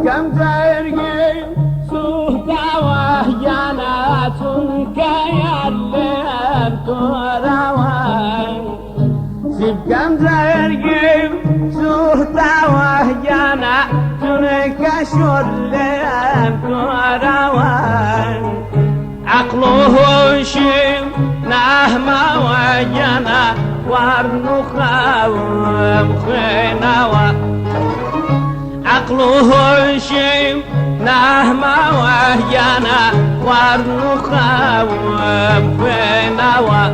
كم زرقين سودا وهيانات كيالين توراوين سيب كم زرقين سودا وهيانات كشولين توراوين عقله شيم نهما ويانا وارنخاوم خيناوا عقله شيم نهما وهيانا وارنخاوم خيناوا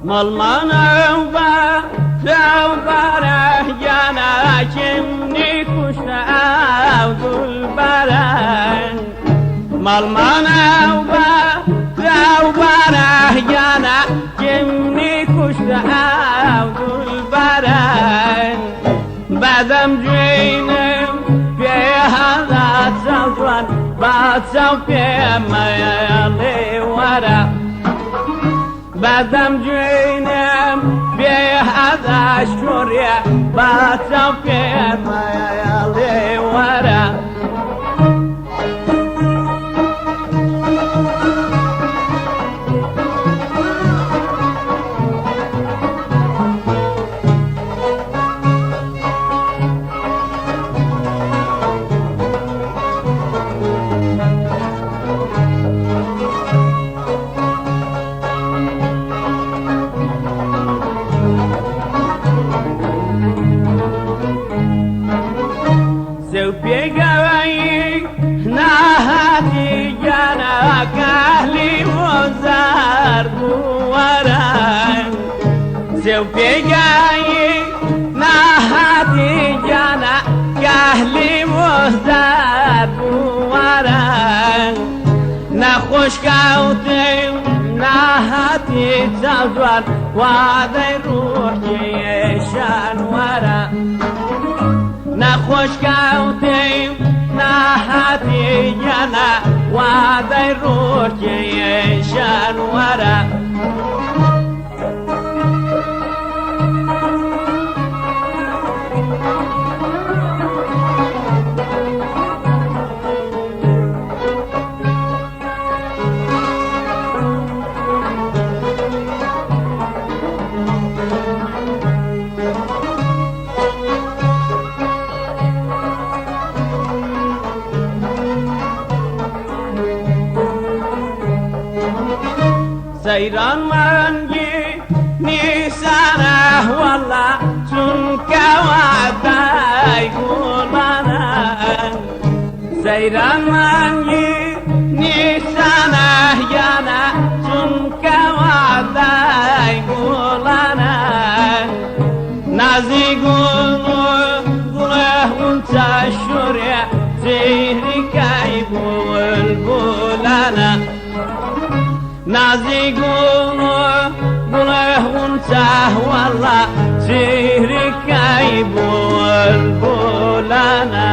مالمانا وباره يانا كمني كشتا ذو البران مالمانا وباره يانا كمني كشتا ذو البران بعدم جينم في هذا الزوجان بعد في ما يلي ورا بعدم جينم في هذا الشورية باتم في ما يلي ورا بيقوي نهاتي جانا كهلي وزار بوراي سو بيقوي نهاتي جانا كهلي وزار بوراي نخوش كوتي نهاتي تزوار وعدي روحي يشان ورا نخوش كوتي نهاتي جانا وعدي روحي يشان ورا سيران منجي نيسانه والله سنك وعداي قولنا سيران منجي نيسانه يانا سنك وعداي قولنا نازي قوله وانت الشريع زهري كيف والبولنا نازي قوله وانت والله سهري كيف والبولنا